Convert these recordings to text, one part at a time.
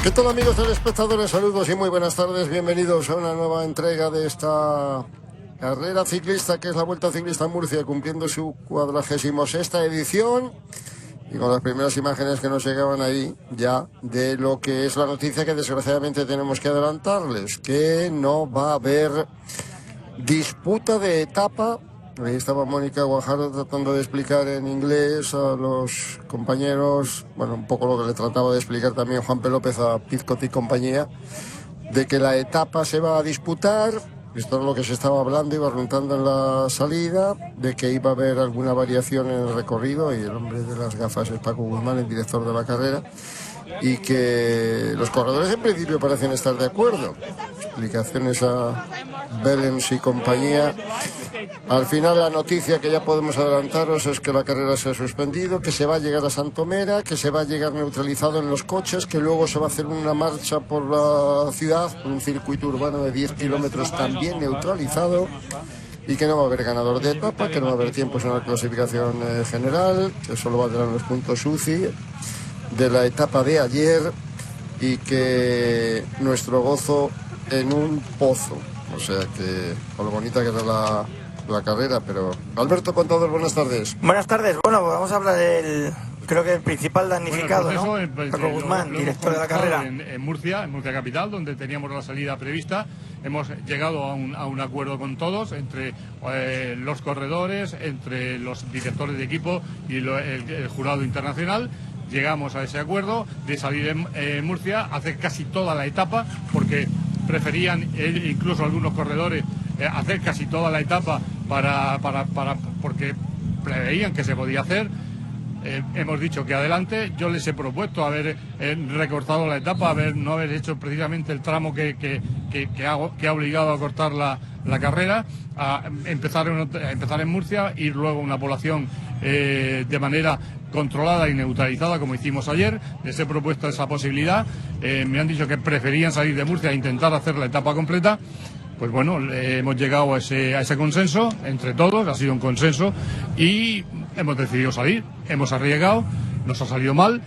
¿Qué tal, amigos telespectadores? Saludos y muy buenas tardes. Bienvenidos a una nueva entrega de esta carrera ciclista que es la Vuelta Ciclista Murcia, cumpliendo su 46ª edición. Y con las primeras imágenes que nos llegaban ahí ya de lo que es la noticia que desgraciadamente tenemos que adelantarles, que no va a haber disputa de etapa. Ahí estaba Mónica Guajardo tratando de explicar en inglés a los compañeros, bueno, un poco lo que le trataba de explicar también Juan P. López a Pizcot y compañía, de que la etapa se va a disputar. Esto es lo que se estaba hablando, iba preguntando en la salida, de que iba a haber alguna variación en el recorrido, y el hombre de las gafas es Paco Guzmán, el director de la carrera, y que los corredores en principio parecen estar de acuerdo. Explicaciones a Belens y compañía. Al final la noticia que ya podemos adelantaros es que la carrera se ha suspendido, que se va a llegar a Santomera, que se va a llegar neutralizado en los coches, que luego se va a hacer una marcha por la ciudad, por un circuito urbano de 10 kilómetros también neutralizado, y que no va a haber ganador de etapa, que no va a haber tiempos en la clasificación general, que solo valdrán los puntos UCI de la etapa de ayer, y que nuestro gozo en un pozo. O sea que, con lo bonita que era la carrera, pero... Alberto Contador, buenas tardes. Buenas tardes. Bueno, pues vamos a hablar del, creo que el principal damnificado, ¿no? Paco Guzmán, director de la carrera. En Murcia capital, donde teníamos la salida prevista. Hemos llegado a un acuerdo con todos, entre los corredores, entre los directores de equipo y el jurado internacional. Llegamos a ese acuerdo de salir en Murcia, hacer casi toda la etapa, porque preferían, incluso algunos corredores, hacer casi toda la etapa porque preveían que se podía hacer. Hemos dicho que adelante. Yo les he propuesto haber recortado la etapa, no haber hecho precisamente el tramo que ha obligado a cortar la carrera, a empezar en Murcia, ir luego a una población de manera controlada y neutralizada, como hicimos ayer. Les he propuesto esa posibilidad. Me han dicho que preferían salir de Murcia e intentar hacer la etapa completa. Pues bueno, hemos llegado a ese consenso entre todos, ha sido un consenso, y hemos decidido salir. Hemos arriesgado, nos ha salido mal.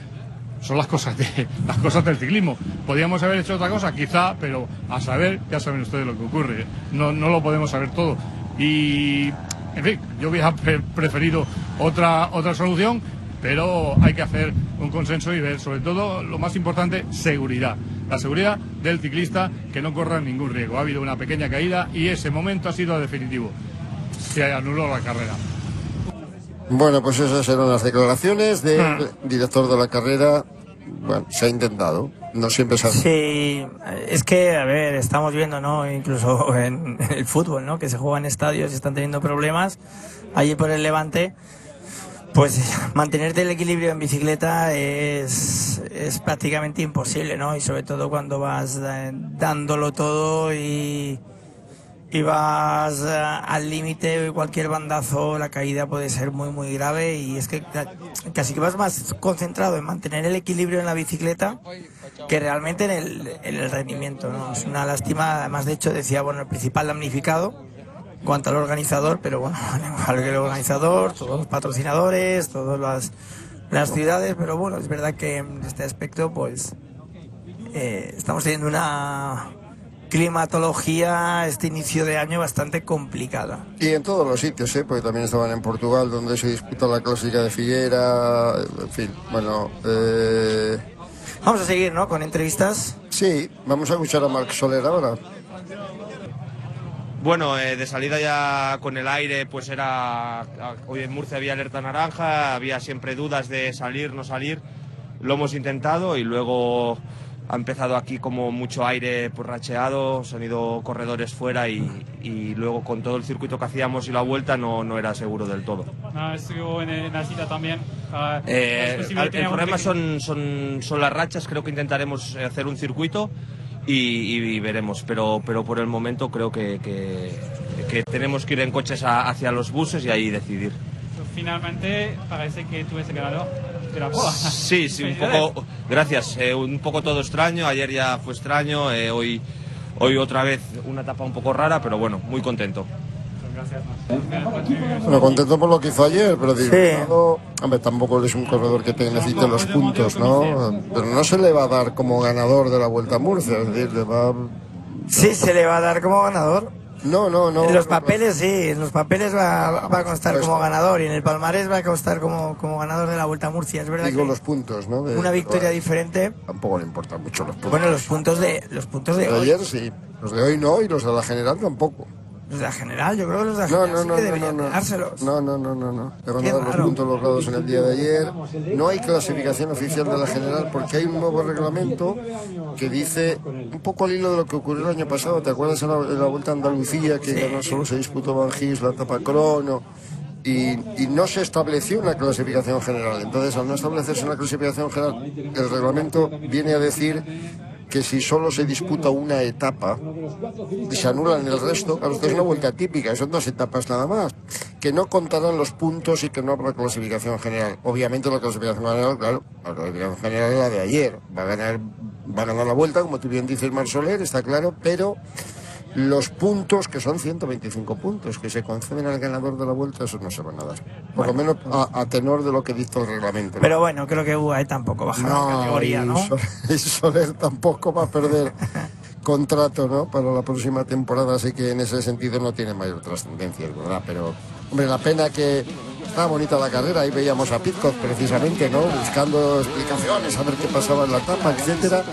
Son las cosas del ciclismo. Podíamos haber hecho otra cosa, quizá, pero a saber, ya saben ustedes lo que ocurre. No lo podemos saber todo. Y, en fin, yo hubiera preferido otra solución, pero hay que hacer un consenso y ver, sobre todo, lo más importante, seguridad. La seguridad del ciclista, que no corra ningún riesgo. Ha habido una pequeña caída y ese momento ha sido definitivo. Se anuló la carrera. Bueno, pues esas eran las declaraciones del director de la carrera. Bueno, se ha intentado, no siempre se ha... Sí, es que, a ver, estamos viendo, ¿no? Incluso en el fútbol, ¿no? Que se juega en estadios y están teniendo problemas. Allí por el Levante, pues mantenerte el equilibrio en bicicleta es prácticamente imposible, ¿no? Y sobre todo cuando vas dándolo todo y vas al límite, cualquier bandazo, la caída puede ser muy muy grave, y es que casi que vas más concentrado en mantener el equilibrio en la bicicleta que realmente en el rendimiento, ¿no? Es una lástima. Además, de hecho, decía, bueno, el principal damnificado en cuanto al organizador, pero bueno, al que el organizador, todos los patrocinadores, todas las ciudades, pero bueno, es verdad que en este aspecto pues estamos teniendo una climatología este inicio de año bastante complicada. Y en todos los sitios, porque también estaban en Portugal, donde se disputa la clásica de Figuera, en fin, bueno... Vamos a seguir, ¿no?, con entrevistas. Sí, vamos a escuchar a Marc Soler ahora. Bueno, de salida ya con el aire, pues hoy en Murcia había alerta naranja, había siempre dudas de salir, no salir. Lo hemos intentado y luego ha empezado aquí como mucho aire pues racheado, se han ido corredores fuera y luego con todo el circuito que hacíamos y la vuelta no era seguro del todo. Estuvo en la cita también. El problema son las rachas. Creo que intentaremos hacer un circuito y veremos, pero por el momento creo que tenemos que ir en coches hacia los buses y ahí decidir. Finalmente parece que tú eres el ganador de la prueba. Sí, un poco, gracias, un poco todo extraño. Ayer ya fue extraño, hoy otra vez una etapa un poco rara, pero bueno, muy contento. Bueno, contento por lo que hizo ayer, pero disgustado. Hombre, tampoco es un corredor que necesite los puntos, ¿no? Pero no se le va a dar como ganador de la Vuelta a Murcia, es decir, le va... Sí, se le va a dar como ganador. No. En los papeles sí, en los papeles va a constar como ganador y en el palmarés va a constar como ganador de la Vuelta a Murcia. Es verdad Digo que los puntos, ¿no? una victoria diferente. Tampoco le importan mucho los puntos. Bueno, los puntos de hoy. Ayer sí, los de hoy no y los de la general tampoco. Los de la general, yo creo que los de la general sí que deberían dárselos. No. Le van a dar los puntos logrados en el día de ayer. No hay clasificación oficial de la general porque hay un nuevo reglamento que dice, un poco al hilo de lo que ocurrió el año pasado, ¿te acuerdas en la Vuelta a Andalucía que no solo se disputó Van Gils, la etapa crono? Y no se estableció una clasificación general. Entonces, al no establecerse una clasificación general, el reglamento viene a decir que si solo se disputa una etapa y se anulan el resto, claro, esto es una vuelta típica, son 2 etapas nada más, que no contarán los puntos y que no habrá clasificación general. Obviamente la clasificación general, claro, la clasificación general es la de ayer, va a ganar la vuelta, como tú bien dices, Marc Soler, está claro, pero los puntos, que son 125 puntos, que se conceden al ganador de la vuelta, esos no se van a dar. Por lo menos a tenor de lo que dicta el reglamento, ¿no? Pero bueno, creo que UAE tampoco baja la categoría, ¿no? Y Soler tampoco va a perder contrato, ¿no? Para la próxima temporada, así que en ese sentido no tiene mayor trascendencia, ¿verdad? Pero, hombre, la pena que... Estaba bonita la carrera, ahí veíamos a Pidcock precisamente, ¿no? Buscando explicaciones, a ver qué pasaba en la etapa, etcétera.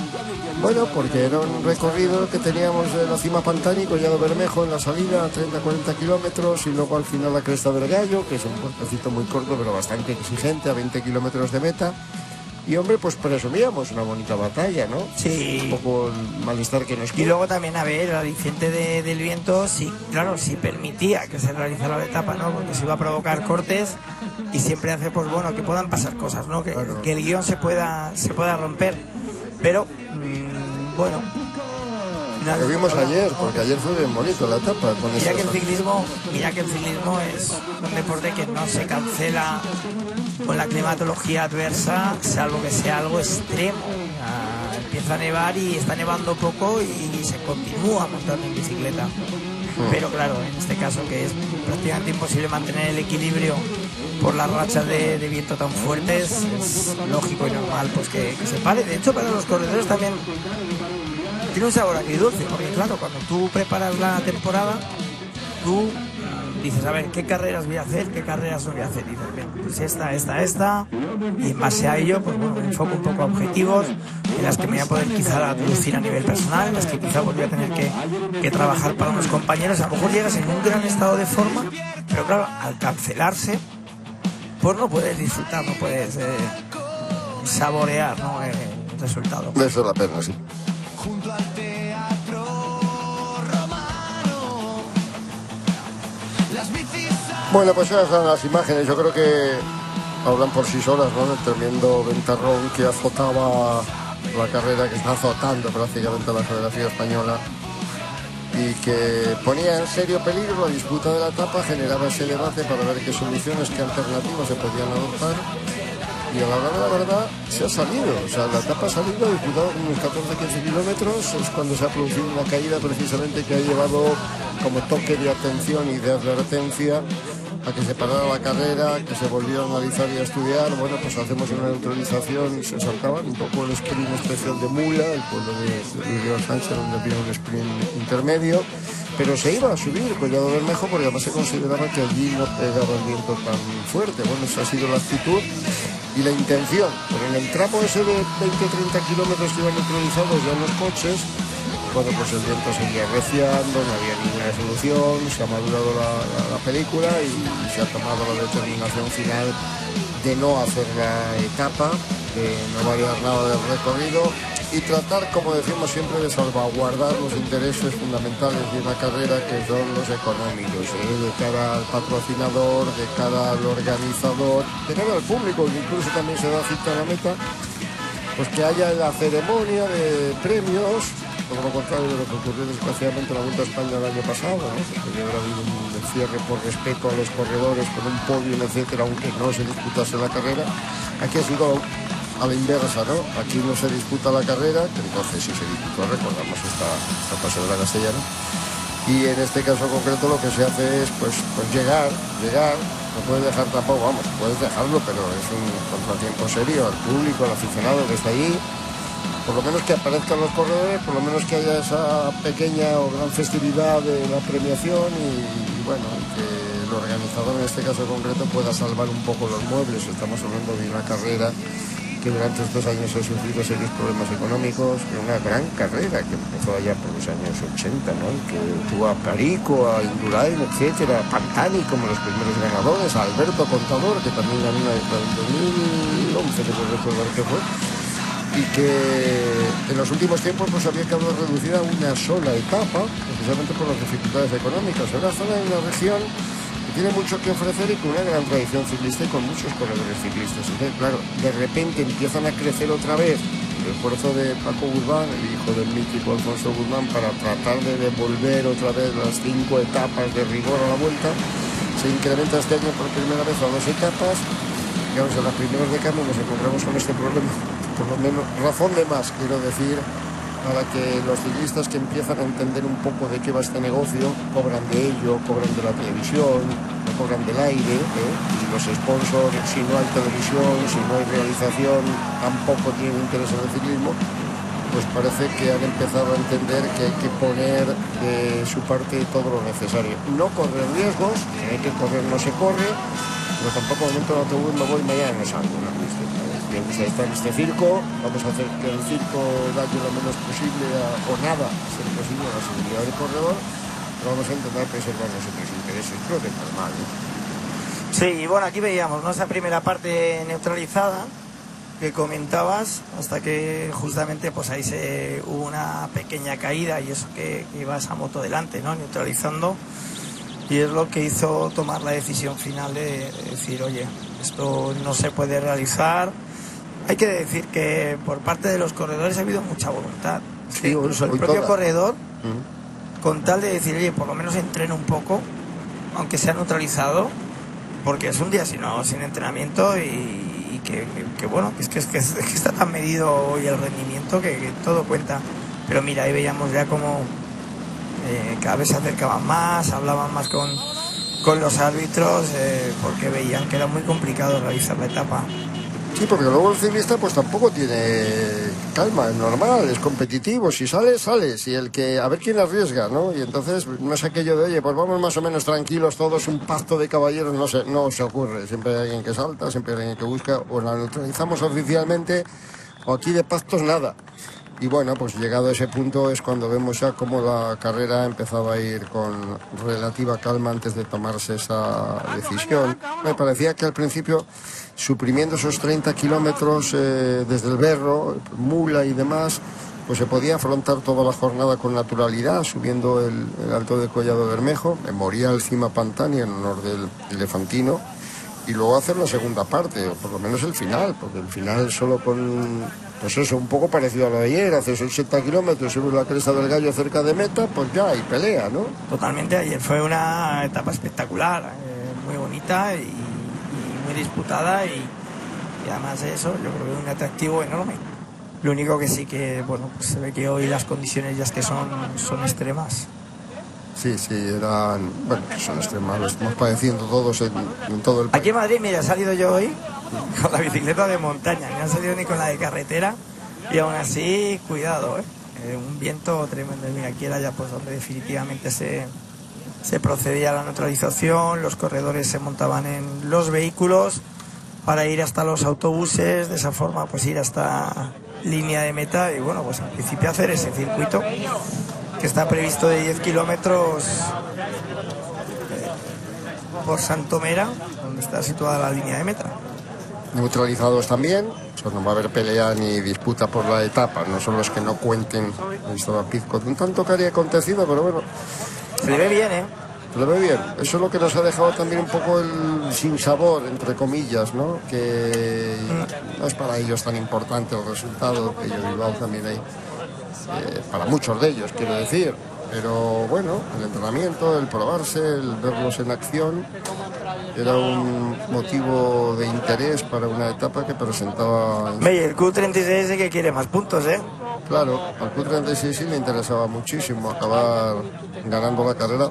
Bueno, porque era un recorrido que teníamos de la cima Pantani, Collado Bermejo en la salida, 30-40 kilómetros, y luego al final la Cresta del Gallo, que es un puertecito muy corto pero bastante exigente, a 20 kilómetros de meta. Y hombre, pues presumíamos una bonita batalla, ¿no? Sí. Un poco el malestar que nos... Y luego también, a ver, el aliciente del viento, sí, claro, sí permitía que se realizara la etapa, ¿no? Porque se iba a provocar cortes y siempre hace, pues bueno, que puedan pasar cosas, ¿no? Que el guión se pueda romper. Pero, bueno... Lo vimos ayer, porque ayer fue bien bonito la etapa. Mira que el ciclismo es un deporte que no se cancela con la climatología adversa, salvo que sea algo extremo. Empieza a nevar y está nevando poco y se continúa montando en bicicleta. Pero claro, en este caso que es prácticamente imposible mantener el equilibrio por las rachas de viento tan fuertes, es lógico y normal pues que se pare. De hecho, para los corredores también tiene un sabor agridulce, porque claro, cuando tú preparas la temporada, tú dices, a ver, ¿qué carreras voy a hacer? ¿Qué carreras no voy a hacer? Y dices, bien, pues esta, y en base a ello, pues bueno, me enfoco un poco a objetivos en las que me voy a poder quizá reducir a nivel personal, en las que quizá pues voy a tener que trabajar para unos compañeros. A lo mejor llegas en un gran estado de forma, pero claro, al cancelarse, pues no puedes disfrutar, no puedes saborear, ¿no? El resultado. Eso es la pena, sí. Junto al Teatro Romano. Bueno, pues esas son las imágenes. Yo creo que hablan por sí solas, ¿no? El tremendo ventarrón que azotaba la carrera, que está azotando prácticamente a la Federación Española y que ponía en serio peligro la disputa de la etapa, generaba ese debate para ver qué soluciones, qué alternativas se podían adoptar. Y a la hora de la verdad se ha salido, o sea, la etapa ha salido, ha disputado unos 14-15 kilómetros, es cuando se ha producido una caída precisamente que ha llevado como toque de atención y de advertencia a que se parara la carrera, que se volviera a analizar y a estudiar. Bueno, pues hacemos una neutralización, se saltaban un poco el sprint especial de Mula, el pueblo de Miguel Sánchez, donde había un sprint intermedio, pero se iba a subir Collado Bermejo porque además se consideraba que allí no pegaba el viento tan fuerte. Bueno, esa ha sido la actitud y la intención, pero en el tramo ese de 20-30 kilómetros que iban neutralizados ya en los coches, bueno, pues el viento seguía reciando, no había ninguna solución, se ha madurado la película y se ha tomado la determinación final de no hacer la etapa, de no variar nada del recorrido y tratar, como decimos siempre, de salvaguardar los intereses fundamentales de una carrera, que son los económicos, de cara al patrocinador, de cara al organizador, de cara al público, que incluso también se da cita a la meta, pues que haya la ceremonia de premios, por lo contrario de lo que ocurrió desgraciadamente en la Vuelta a España el año pasado, ¿no? Porque hubiera habido un cierre por respeto a los corredores con un podio, etcétera, aunque no se disputase la carrera. Aquí ha sido a la inversa, ¿no? Aquí no se disputa la carrera, que entonces sí se disputó, recordamos esta paseo de la Castellana. y en este caso concreto lo que se hace es pues llegar, no puedes dejar tampoco, vamos, puedes dejarlo, pero es un contratiempo serio al público, al aficionado que está allí. Por lo menos que aparezcan los corredores, por lo menos que haya esa pequeña o gran festividad de la premiación y bueno, que el organizador en este caso concreto pueda salvar un poco los muebles. Estamos hablando de una carrera que durante estos años ha sufrido serios problemas económicos, una gran carrera que empezó allá por los años 80, ¿no? Que tuvo a Perico, a Indurain, etcétera, a Pantani como los primeros ganadores, a Alberto Contador, que también ganó en el 2011, que recordar que fue, y que en los últimos tiempos pues había quedado reducida a una sola etapa, precisamente por las dificultades económicas. Ahora está en una región que tiene mucho que ofrecer y con una gran tradición ciclista y con muchos corredores ciclistas. Entonces, claro, de repente empiezan a crecer otra vez el esfuerzo de Paco Guzmán, el hijo del mítico Alfonso Guzmán, para tratar de devolver otra vez las 5 etapas de rigor a la Vuelta. Se incrementa este año por primera vez a 2 etapas. Digamos, en las primeras de cambio nos encontramos con este problema, por lo menos razón de más, quiero decir, para que los ciclistas que empiezan a entender un poco de qué va este negocio, cobran de ello, cobran de la televisión, cobran del aire, y los sponsors, si no hay televisión, si no hay realización, tampoco tienen interés en el ciclismo, pues parece que han empezado a entender que hay que poner de su parte todo lo necesario. No correr riesgos, si hay que correr no se corre, pero tampoco de momento no te voy, me voy mañana, no salgo. Me gusta estar en este circo, vamos a hacer que el circo dañe lo menos posible o nada, ser posible a la seguridad del corredor, pero vamos a intentar preservar nuestros intereses, creo que es normal, ¿no? Sí, y bueno, aquí veíamos, ¿no?, esa primera parte neutralizada que comentabas, hasta que justamente pues ahí hubo una pequeña caída y eso que iba esa moto delante, ¿no?, neutralizando, y es lo que hizo tomar la decisión final de decir, oye, esto no se puede realizar. Hay que decir que por parte de los corredores ha habido mucha voluntad. Sí, incluso el propio corredor, con tal de decir, oye, por lo menos entreno un poco, aunque sea neutralizado, porque es un día sin entrenamiento y que bueno, que está tan medido hoy el rendimiento que todo cuenta. Pero mira, ahí veíamos ya como cada vez se acercaban más, hablaban más con los árbitros, porque veían que era muy complicado realizar la etapa. Sí, porque luego el ciclista pues tampoco tiene calma, es normal, es competitivo, si sales, sales, y el que, a ver quién arriesga, ¿no? Y entonces no es aquello de, oye, pues vamos más o menos tranquilos todos, un pacto de caballeros, no se ocurre, siempre hay alguien que salta, siempre hay alguien que busca, o la neutralizamos oficialmente, o aquí de pactos nada. Y bueno, pues llegado a ese punto es cuando vemos ya cómo la carrera empezaba a ir con relativa calma antes de tomarse esa decisión. Me parecía que al principio, suprimiendo esos 30 kilómetros desde el Berro, Mula y demás, pues se podía afrontar toda la jornada con naturalidad, subiendo el Alto de Collado Bermejo, Memorial Cima Pantani en honor del elefantino, y luego hacer la segunda parte, o por lo menos el final, porque el final solo con, pues eso, un poco parecido a lo de ayer, haces 80 kilómetros, subes la cresta del Gallo cerca de meta, pues ya hay pelea, ¿no? Totalmente, ayer fue una etapa espectacular, muy bonita y muy disputada y además de eso yo creo que un atractivo enorme. Lo único que sí que, bueno, pues se ve que hoy las condiciones ya es que son extremas. Sí, eran, bueno, son extremas, lo estamos padeciendo todos en todo el país. Aquí en Madrid, mira, he salido yo hoy con la bicicleta de montaña, no he salido ni con la de carretera y aún así, cuidado, un viento tremendo. Mira, aquí era ya pues donde definitivamente se procedía a la neutralización, los corredores se montaban en los vehículos para ir hasta los autobuses, de esa forma pues ir hasta línea de meta y bueno, pues al principio hacer ese circuito que está previsto de 10 kilómetros por Santomera, donde está situada la línea de meta. Neutralizados también, o sea, no va a haber pelea ni disputa por la etapa, no son los que no cuenten. Ahí estaba Pizco, un tanto que haría acontecido, pero bueno. Se le ve bien, Se le ve bien. Eso es lo que nos ha dejado también un poco el sinsabor, entre comillas, ¿no? Que no es para ellos tan importante el resultado, que yo Bilbao también hay. Para muchos de ellos, quiero decir, pero bueno, el entrenamiento, el probarse, el verlos en acción era un motivo de interés para una etapa que presentaba. El Q36 que quiere más puntos, Claro, al Q36 sí le interesaba muchísimo acabar ganando la carrera,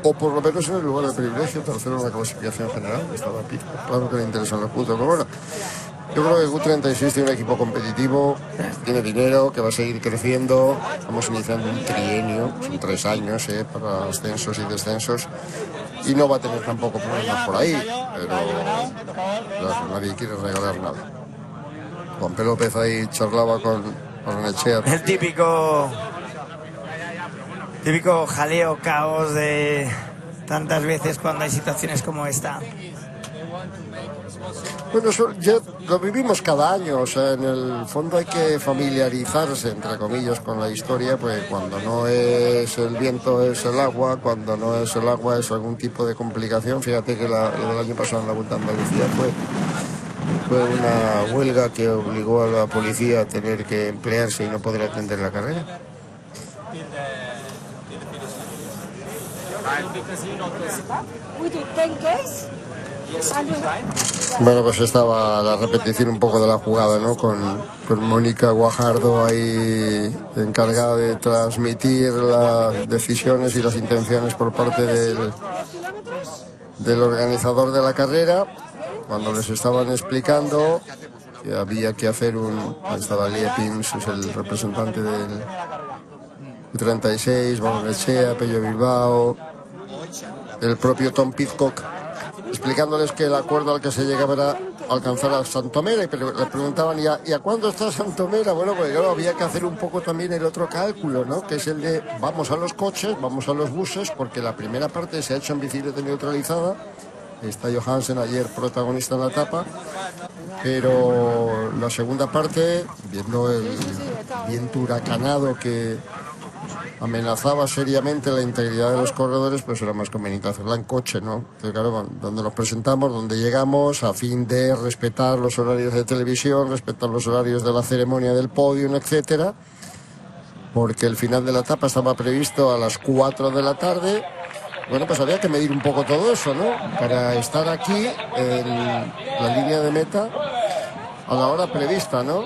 o por lo menos en el lugar de privilegio, tercero en la clasificación general. Estaba aquí, claro que le interesan los puntos, pero bueno. Yo creo que Q36 tiene un equipo competitivo, tiene dinero, que va a seguir creciendo. Estamos iniciando un trienio, son 3 años para ascensos y descensos, y no va a tener tampoco problemas por ahí, pero claro, nadie quiere regalar nada. Juan P. López ahí charlaba con Echea. El típico jaleo, caos de tantas veces cuando hay situaciones como esta. Bueno, eso ya lo vivimos cada año, o sea, en el fondo hay que familiarizarse, entre comillas, con la historia, pues cuando no es el viento es el agua, cuando no es el agua es algún tipo de complicación. Fíjate que lo del año pasado en la Vuelta a Andalucía fue una huelga que obligó a la policía a tener que emplearse y no poder atender la carrera. Bueno, pues estaba la repetición un poco de la jugada, ¿no? Con Mónica Guajardo ahí encargada de transmitir las decisiones y las intenciones por parte del organizador de la carrera, cuando les estaban explicando que había que hacer ahí estaba Lee Pins, es el representante del 36, Echea, Pello Bilbao, el propio Tom Pidcock, explicándoles que el acuerdo al que se llegaba era alcanzar a Santomera, y le preguntaban, ¿y a cuándo está Santomera? Bueno, pues claro, había que hacer un poco también el otro cálculo, ¿no? Que es el de vamos a los coches, vamos a los buses, porque la primera parte se ha hecho en bicicleta neutralizada. Está Johansen ayer protagonista en la etapa, pero la segunda parte, viendo el viento huracanado que amenazaba seriamente la integridad de los corredores, pues era más conveniente hacerla en coche, ¿no? Entonces, claro, donde nos presentamos, donde llegamos, a fin de respetar los horarios de televisión, respetar los horarios de la ceremonia del podio, etcétera, porque el final de la etapa estaba previsto a las 4 de la tarde. Bueno, pues había que medir un poco todo eso, ¿no? Para estar aquí en la línea de meta a la hora prevista, ¿no?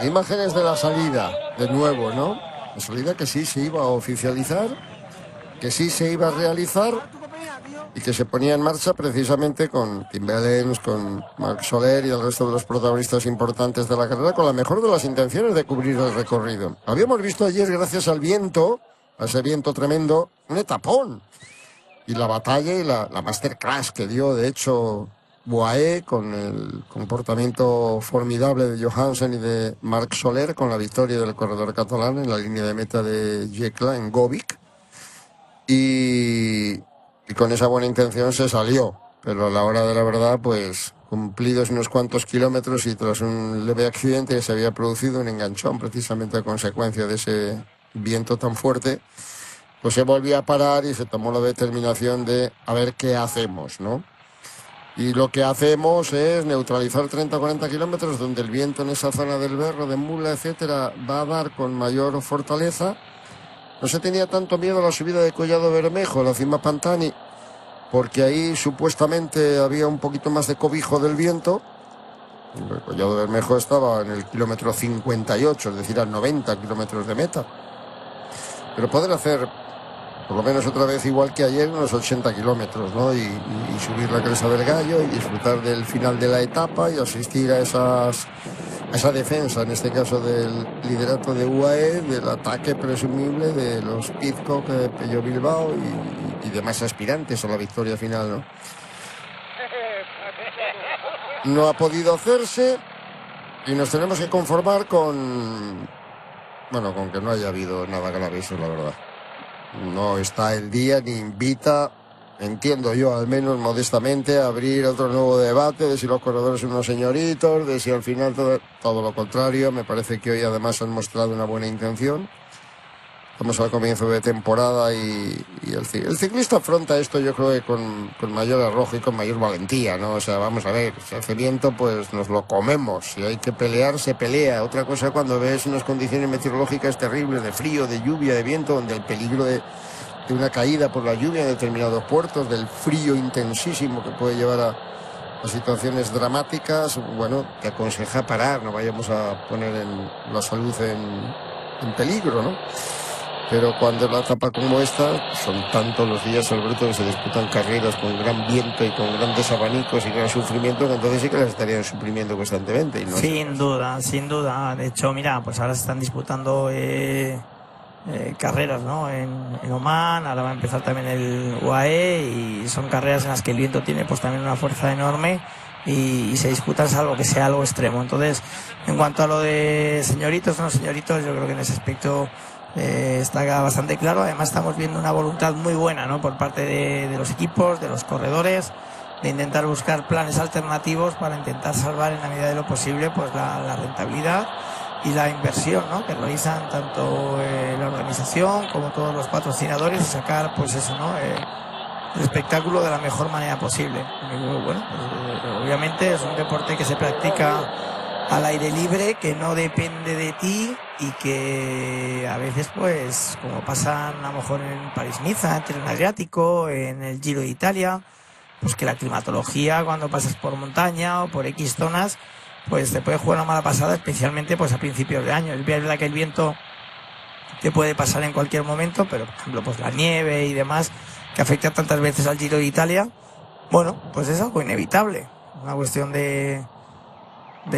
Imágenes de la salida, de nuevo, ¿no? La salida que sí se iba a oficializar, que sí se iba a realizar y que se ponía en marcha precisamente con Tim Wellens, con Marc Soler y el resto de los protagonistas importantes de la carrera, con la mejor de las intenciones de cubrir el recorrido. Habíamos visto ayer, gracias al viento, a ese viento tremendo, un etapón. Y la batalla y la masterclass que dio, de hecho, UAE, con el comportamiento formidable de Johansen y de Marc Soler, con la victoria del corredor catalán en la línea de meta de Jekla en Govic. Y con esa buena intención se salió, pero a la hora de la verdad, pues cumplidos unos cuantos kilómetros y tras un leve accidente se había producido un enganchón precisamente a consecuencia de ese viento tan fuerte, pues se volvió a parar y se tomó la determinación de a ver qué hacemos, ¿no? Y lo que hacemos es neutralizar 30 o 40 kilómetros donde el viento en esa zona del Berro, de Mula, etcétera, va a dar con mayor fortaleza. No se tenía tanto miedo a la subida de Collado Bermejo, la cima Pantani, porque ahí supuestamente había un poquito más de cobijo del viento. El Collado Bermejo estaba en el kilómetro 58, es decir, a 90 kilómetros de meta. Pero poder hacer, por lo menos otra vez igual que ayer, unos 80 kilómetros, ¿no? Y subir la Cresta del Gallo y disfrutar del final de la etapa y asistir a esa defensa, en este caso del liderato de UAE, del ataque presumible de los Pidcock, Pello Bilbao y demás aspirantes a la victoria final, ¿no? No ha podido hacerse y nos tenemos que conformar con que no haya habido nada grave, eso es la verdad. No está el día ni invita, entiendo yo al menos modestamente, a abrir otro nuevo debate de si los corredores son unos señoritos, de si al final todo lo contrario. Me parece que hoy además han mostrado una buena intención. Estamos al comienzo de temporada y el ciclista afronta esto, yo creo que con mayor arrojo y con mayor valentía, ¿no? O sea, vamos a ver, si hace viento pues nos lo comemos, si hay que pelear se pelea. Otra cosa cuando ves unas condiciones meteorológicas terribles, de frío, de lluvia, de viento, donde el peligro de una caída por la lluvia en determinados puertos, del frío intensísimo que puede llevar a situaciones dramáticas, bueno, te aconseja parar, no vayamos a poner la salud en peligro, ¿no? Pero cuando la etapa como esta, son tantos los días, Alberto, que se disputan carreras con gran viento y con grandes abanicos y gran sufrimiento, que entonces sí que las estarían suprimiendo constantemente. Y no sin duda, sin duda. De hecho, mira, pues ahora se están disputando carreras, ¿no? En Oman, ahora va a empezar también el UAE y son carreras en las que el viento tiene pues también una fuerza enorme y se disputan salvo que sea algo extremo. Entonces, en cuanto a lo de señoritos o no señoritos, yo creo que en ese aspecto está bastante claro. Además estamos viendo una voluntad muy buena, ¿no? Por parte de los equipos, de los corredores, de intentar buscar planes alternativos para intentar salvar en la medida de lo posible pues la rentabilidad y la inversión, ¿no? Que realizan tanto la organización como todos los patrocinadores y sacar pues eso, ¿no? El espectáculo de la mejor manera posible. Y, bueno, pues, obviamente es un deporte que se practica al aire libre, que no depende de ti y que a veces pues como pasan a lo mejor en París-Niza, en el Adriático, en el Giro de Italia, pues que la climatología cuando pasas por montaña o por X zonas pues te puede jugar una mala pasada, especialmente pues a principios de año. Es verdad que el viento te puede pasar en cualquier momento, pero por ejemplo pues la nieve y demás que afecta tantas veces al Giro de Italia, bueno, pues es algo inevitable, una cuestión de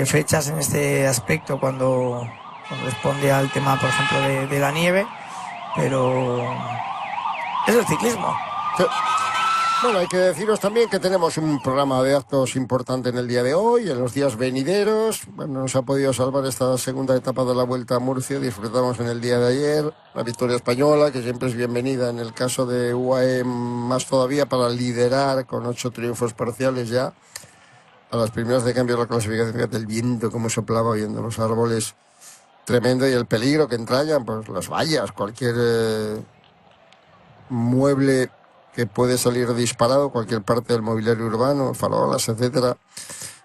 fechas en este aspecto cuando responde al tema, por ejemplo, de la nieve, pero es el ciclismo. Sí. Bueno, hay que deciros también que tenemos un programa de actos importante en el día de hoy, en los días venideros. Bueno, nos ha podido salvar esta segunda etapa de la Vuelta a Murcia. Disfrutamos en el día de ayer la victoria española, que siempre es bienvenida en el caso de UAE, más todavía para liderar con 8 triunfos parciales ya. A las primeras de cambio de la clasificación, fíjate el viento como soplaba oyendo los árboles, tremendo, y el peligro que entrañan, pues las vallas, cualquier mueble que puede salir disparado, cualquier parte del mobiliario urbano, farolas, etcétera,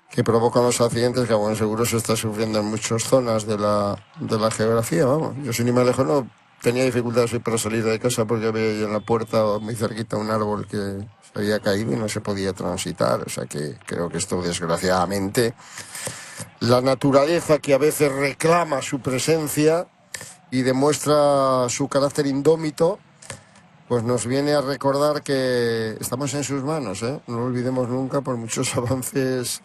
que provocan los accidentes que, bueno, seguro se está sufriendo en muchas zonas de la geografía, vamos. Yo sin ir más lejos no tenía dificultades hoy para salir de casa porque había ahí en la puerta muy cerquita un árbol que se había caído y no se podía transitar. O sea que creo que esto, desgraciadamente, la naturaleza, que a veces reclama su presencia y demuestra su carácter indómito, pues nos viene a recordar que estamos en sus manos, ¿eh? No lo olvidemos nunca, por muchos avances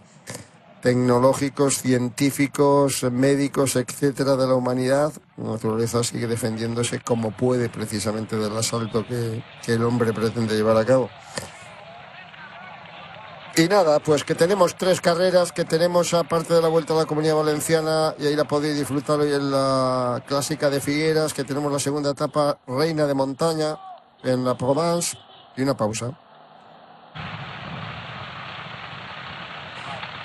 tecnológicos, científicos, médicos, etcétera, de la humanidad. La naturaleza sigue defendiéndose como puede, precisamente del asalto que el hombre pretende llevar a cabo. Y nada, pues que tenemos 3 carreras, que tenemos aparte de la Vuelta a la Comunidad Valenciana, y ahí la podéis disfrutar hoy en la Clásica de Figueras, que tenemos la segunda etapa, Reina de Montaña, en la Provence, y una pausa.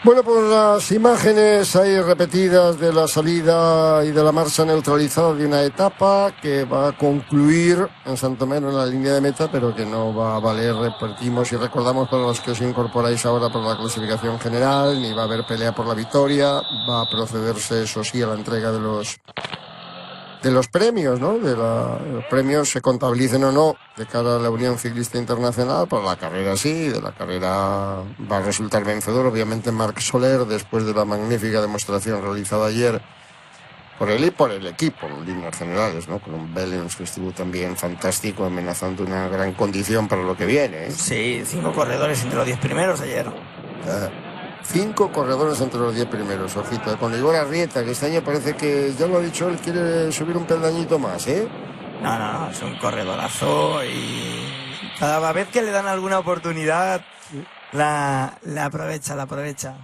Bueno, pues las imágenes ahí repetidas de la salida y de la marcha neutralizada de una etapa que va a concluir en Santomero en la línea de meta, pero que no va a valer, repetimos y recordamos para los que os incorporáis ahora por la clasificación general, ni va a haber pelea por la victoria. Va a procederse, eso sí, a la entrega de los premios, ¿no? Los premios, se contabilicen o no, de cara a la Unión Ciclista Internacional. Para la carrera sí, de la carrera va a resultar vencedor, obviamente, Marc Soler, después de la magnífica demostración realizada ayer por él y por el equipo, en líneas generales, ¿no? Con un Bellens que estuvo también fantástico, amenazando una gran condición para lo que viene, ¿eh? Sí, 5 corredores entre los 10 primeros ayer. 5 corredores entre los 10 primeros, ojito, con Igor Arrieta, que este año parece que, ya lo ha dicho él, quiere subir un peldañito más, ¿eh? No, es un corredorazo y cada vez que le dan alguna oportunidad la aprovecha.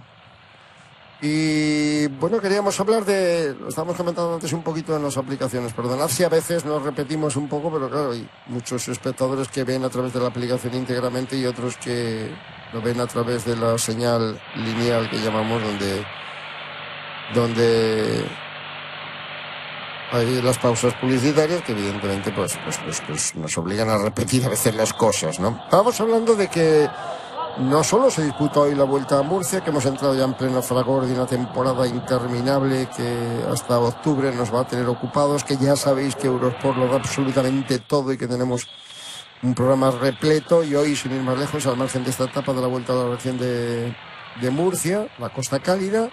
Y bueno, queríamos hablar lo estábamos comentando antes un poquito en las aplicaciones. Perdonad si a veces nos repetimos un poco, pero claro, hay muchos espectadores que ven a través de la aplicación íntegramente y otros que lo ven a través de la señal lineal que llamamos, donde hay las pausas publicitarias que evidentemente pues nos obligan a repetir a veces las cosas, ¿no? Estábamos hablando de que no solo se disputa hoy la Vuelta a Murcia, que hemos entrado ya en pleno fragor de una temporada interminable que hasta octubre nos va a tener ocupados, que ya sabéis que Eurosport lo da absolutamente todo y que tenemos un programa repleto. Y hoy, sin ir más lejos, al margen de esta etapa de la Vuelta a la Región de de Murcia, la Costa Cálida.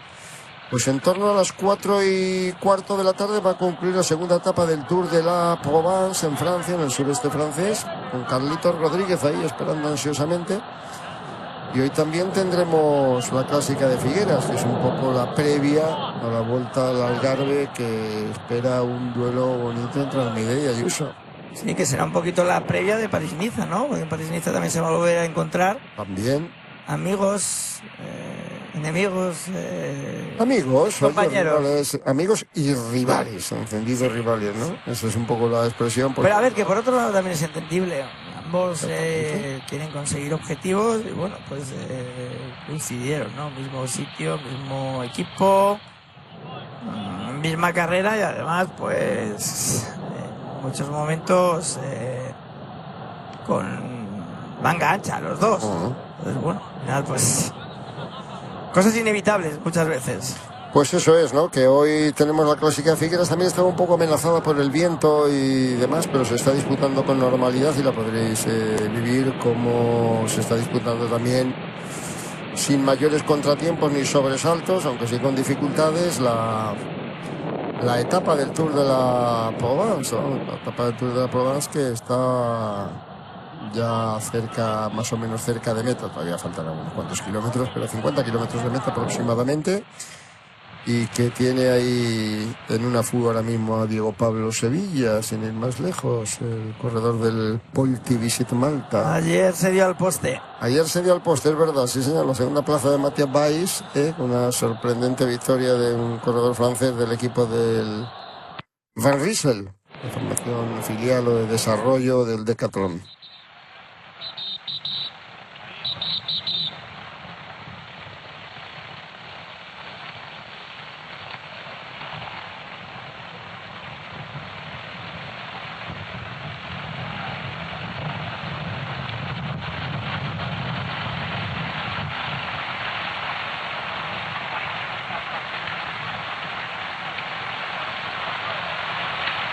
Pues en torno a las 4:15 de la tarde va a concluir la segunda etapa del Tour de la Provence en Francia, en el sureste francés, con Carlitos Rodríguez ahí esperando ansiosamente. Y hoy también tendremos la clásica de Figueras, que es un poco la previa a la vuelta al Algarve, que espera un duelo bonito entre Almeida y Ayuso. Sí, que será un poquito la previa de París-Niza, ¿no? Porque en París-Niza también se va a volver a encontrar También. amigos, enemigos, Amigos, compañeros. rivales, amigos y rivales, encendidos rivales, ¿no? Esa es un poco la expresión. Pero a ver, que por otro lado también es entendible. Ambos quieren conseguir objetivos y bueno, pues coincidieron, ¿no? Mismo sitio, mismo equipo, misma carrera y además, pues, en muchos momentos con manga ancha los dos. Entonces, bueno, al final, pues, cosas inevitables muchas veces. Pues eso es, ¿no? Que hoy tenemos la clásica de Figueras, también estaba un poco amenazada por el viento y demás, pero se está disputando con normalidad y la podréis vivir como se está disputando también, sin mayores contratiempos ni sobresaltos, aunque sí con dificultades, la etapa del Tour de la Provence, ¿no? La etapa del Tour de la Provence, que está ya cerca, más o menos cerca de meta, todavía faltan unos cuantos kilómetros, pero 50 kilómetros de meta aproximadamente. Y que tiene ahí en una fuga ahora mismo a Diego Pablo Sevilla, sin ir más lejos, el corredor del Polti Visit Malta. Ayer se dio al poste. Ayer se dio al poste, es verdad, sí señor, la segunda plaza de Matías Valls, con una sorprendente victoria de un corredor francés del equipo del Van Riesel, la formación filial o de desarrollo del Decathlon.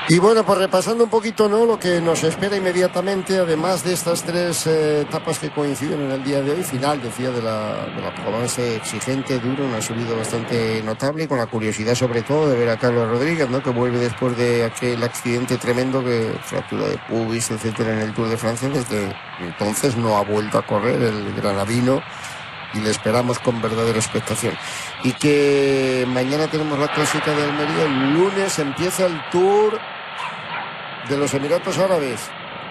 Y bueno, pues repasando un poquito, ¿no?, lo que nos espera inmediatamente, además de estas tres etapas que coinciden en el día de hoy, final, decía, de la Provence, exigente, duro, una subida bastante notable, con la curiosidad sobre todo de ver a Carlos Rodríguez, ¿no?, que vuelve después de aquel accidente tremendo, que fractura de pubis, etcétera, en el Tour de Francia. Desde entonces no ha vuelto a correr el granadino y le esperamos con verdadera expectación. Y que mañana tenemos la clásica de Almería, el lunes empieza el Tour de los Emiratos Árabes.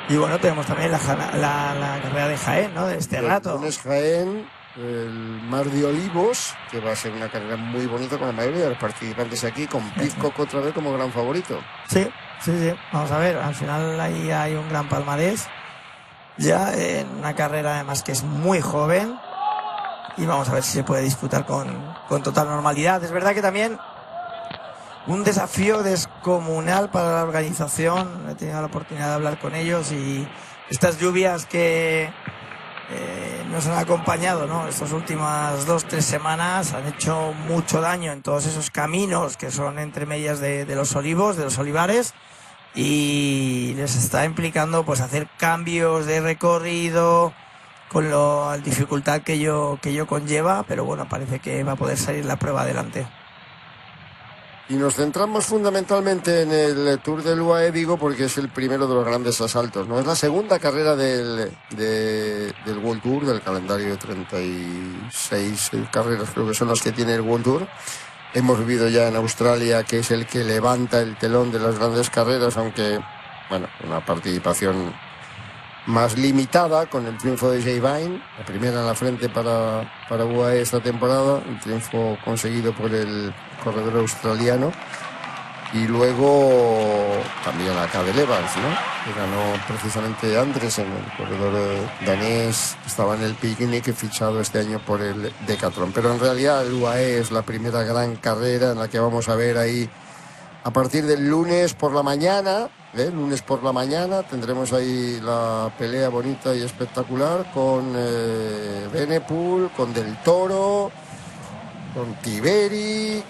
Y bueno, tenemos también la carrera de Jaén, ¿no?, de este rato. El lunes Jaén, el Mar de Olivos, que va a ser una carrera muy bonita con la mayoría de los participantes aquí, con Pizcock otra vez como gran favorito. Sí. Vamos a ver, al final ahí hay un gran palmarés. Ya en una carrera además que es muy joven. Y vamos a ver si se puede disputar con total normalidad. Es verdad que también un desafío descomunal para la organización. He tenido la oportunidad de hablar con ellos y estas lluvias que nos han acompañado, ¿no?, estas últimas 2-3 semanas han hecho mucho daño en todos esos caminos que son entre medias de los olivos, de los olivares, y les está implicando pues hacer cambios de recorrido con la dificultad que ello conlleva, pero bueno, parece que va a poder salir la prueba adelante. Y nos centramos fundamentalmente en el Tour del UAE, digo, porque es el primero de los grandes asaltos, ¿no? Es la segunda carrera del World Tour, del calendario de 36 carreras, creo que son las que tiene el World Tour. Hemos vivido ya en Australia, que es el que levanta el telón de las grandes carreras, aunque, bueno, una participación más limitada, con el triunfo de Jay Vine, la primera en la frente para UAE esta temporada, el triunfo conseguido por el corredor australiano, y luego también a Cadel Evans, ¿no?, que ganó precisamente Andresen, el corredor danés, estaba en el picnic, fichado este año por el Decathlon. Pero en realidad el UAE es la primera gran carrera en la que vamos a ver ahí a partir del lunes por la mañana. Lunes por la mañana tendremos ahí la pelea bonita y espectacular con Benepool, con Del Toro, con Tiberi,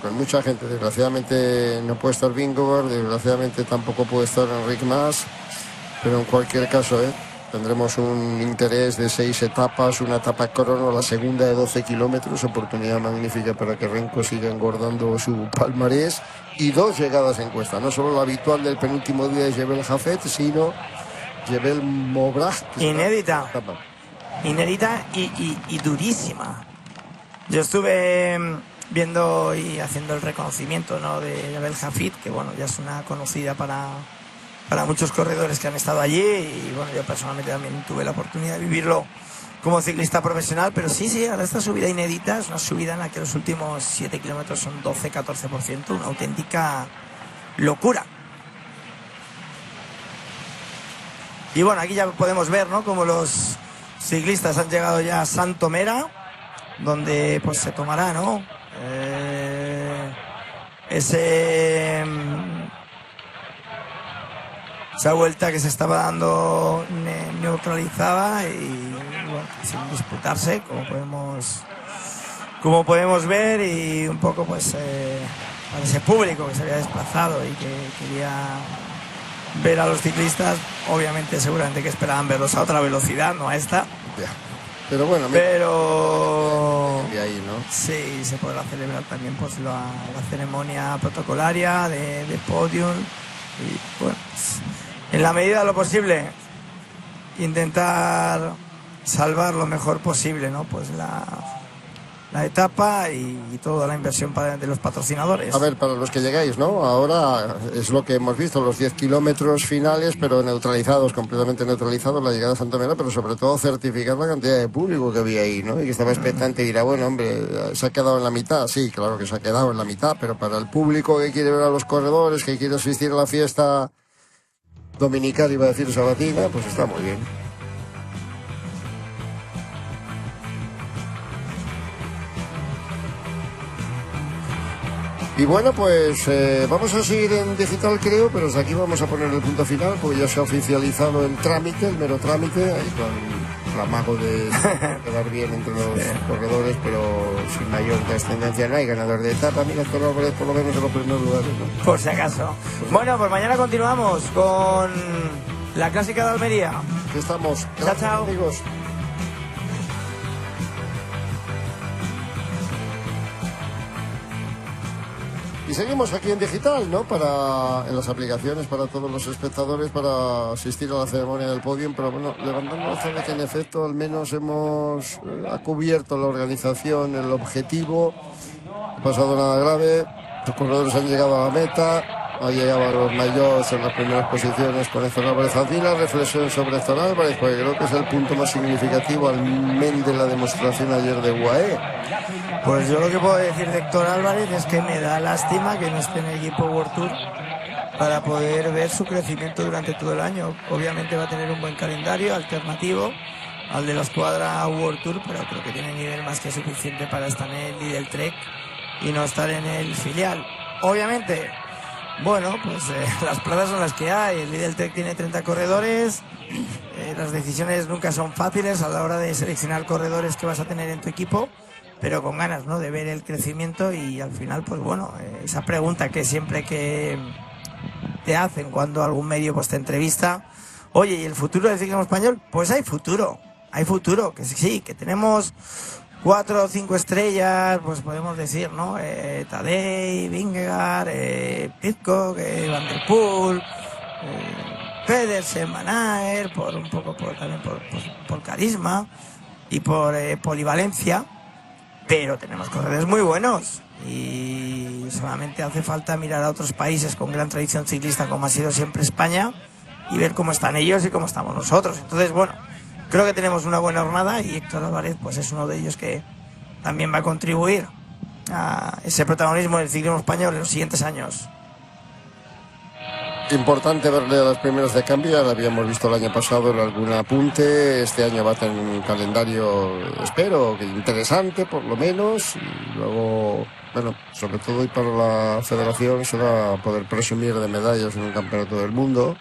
con mucha gente. Desgraciadamente no puede estar Vingegaard, desgraciadamente tampoco puede estar Enric Mas, pero en cualquier caso Tendremos un interés de 6 etapas, una etapa crono, la segunda de 12 kilómetros, oportunidad magnífica para que Renko siga engordando su palmarés, y 2 llegadas en cuesta, no solo la habitual del penúltimo día de Jebel Jafet, sino Jebel Mobraj. Inédita y durísima. Yo estuve viendo y haciendo el reconocimiento, ¿no?, de Jebel Jafet, que bueno, ya es una conocida para muchos corredores que han estado allí, y bueno, yo personalmente también tuve la oportunidad de vivirlo como ciclista profesional, pero sí, ahora esta subida inédita es una subida en la que los últimos 7 kilómetros son 12-14%, una auténtica locura. Y bueno, aquí ya podemos ver, ¿no?, como los ciclistas han llegado ya a Santomera, donde pues se tomará, ¿no?, esa vuelta que se estaba dando neutralizada y bueno, sin disputarse, como podemos ver, y un poco pues para ese público que se había desplazado y que quería ver a los ciclistas, obviamente seguramente que esperaban verlos a otra velocidad, no a esta. Ya. Pero bueno, de ahí, ¿no? Sí, se podrá celebrar también pues la ceremonia protocolaria de podium, y bueno, en la medida de lo posible intentar salvar lo mejor posible, ¿no?, pues la etapa y toda la inversión de los patrocinadores. A ver, para los que llegáis, ¿no? Ahora es lo que hemos visto, los 10 kilómetros finales, pero neutralizados, completamente neutralizados, la llegada a Santomera, pero sobre todo certificar la cantidad de público que había ahí, ¿no? Y que estaba expectante y dirá, bueno, hombre, se ha quedado en la mitad. Sí, claro que se ha quedado en la mitad, pero para el público que quiere ver a los corredores, que quiere asistir a la fiesta dominical, iba a decir sabatina, pues está muy bien. Y bueno, pues vamos a seguir en digital, creo, pero hasta aquí vamos a poner el punto final, porque ya se ha oficializado el trámite, el mero trámite, ahí con el amago de quedar bien entre los corredores, pero sin mayor trascendencia. No hay ganador de etapa. Mira, Héctor Álvarez por lo menos en los primeros lugares, ¿no? Por si acaso. Bueno, pues mañana continuamos con la clásica de Almería. Aquí estamos. Gracias, chao, amigos. Y seguimos aquí en digital, ¿no? En las aplicaciones para todos los espectadores para asistir a la ceremonia del podium, pero bueno, levantando la de que en efecto al menos ha cubierto la organización el objetivo. No ha pasado nada grave, los corredores han llegado a la meta, ha llegado a los mayores en las primeras posiciones con Héctor Álvarez. Aquí la reflexión sobre Héctor Álvarez, porque creo que es el punto más significativo al men de la demostración ayer de UAE. Pues yo lo que puedo decir de Héctor Álvarez es que me da lástima que no esté en el equipo World Tour para poder ver su crecimiento durante todo el año. Obviamente va a tener un buen calendario alternativo al de la escuadra World Tour, pero creo que tiene nivel más que suficiente para estar en el Lidl Trek y no estar en el filial. Obviamente, bueno, pues las plazas son las que hay. El Lidl Trek tiene 30 corredores. Las decisiones nunca son fáciles a la hora de seleccionar corredores que vas a tener en tu equipo, pero con ganas, ¿no?, de ver el crecimiento. Y al final, pues bueno, esa pregunta que siempre que te hacen cuando algún medio pues te entrevista, oye, ¿y el futuro del ciclismo español? Pues hay futuro, que sí, que tenemos 4 o 5 estrellas, pues podemos decir, ¿no? Tadej, Vingegaard, Pidcock, Van der Poel, Pedersen, Van Aert, también por carisma y por polivalencia. Pero tenemos corredores muy buenos y solamente hace falta mirar a otros países con gran tradición ciclista, como ha sido siempre España, y ver cómo están ellos y cómo estamos nosotros. Entonces, bueno, creo que tenemos una buena jornada y Héctor Álvarez pues es uno de ellos que también va a contribuir a ese protagonismo del ciclismo español en los siguientes años. Importante verle a las primeras de cambio, ya lo habíamos visto el año pasado en algún apunte. Este año va a tener un calendario, espero, que interesante por lo menos, y luego, bueno, sobre todo y para la federación será poder presumir de medallas en un campeonato del mundo,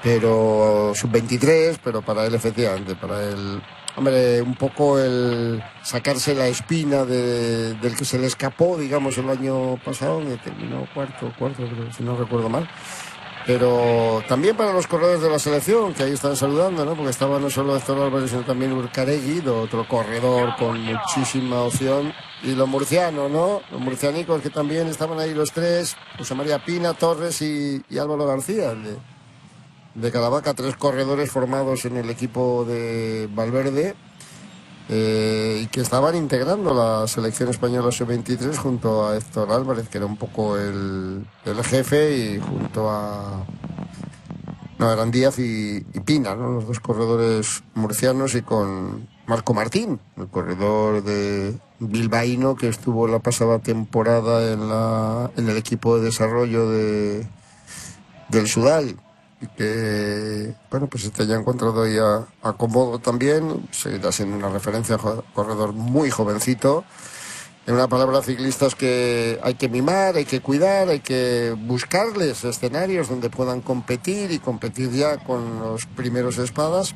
pero sub-23, pero para él efectivamente, para él, hombre, un poco el sacarse la espina del que se le escapó, digamos, el año pasado, que terminó cuarto, creo, si no recuerdo mal. Pero también para los corredores de la selección, que ahí están saludando, ¿no? Porque estaba no solo Héctor Álvarez, sino también Urcaregui, otro corredor con muchísima opción. Y los murcianos, ¿no? Los murcianicos que también estaban ahí los tres, José María Pina, Torres y Álvaro García, de Caravaca, 3 corredores formados en el equipo de Valverde. Y que estaban integrando la selección española sub-23 junto a Héctor Álvarez, que era un poco el jefe, y junto a... No, eran Díaz y Pina, ¿no? Los 2 corredores murcianos, y con Marco Martín, el corredor de bilbaíno que estuvo la pasada temporada en el equipo de desarrollo del Sudal. Y que, bueno, pues ya encontrado ahí a Comodo también, seguirá siendo una referencia, corredor muy jovencito. En una palabra, ciclistas que hay que mimar, hay que cuidar, hay que buscarles escenarios donde puedan competir, y competir ya con los primeros espadas,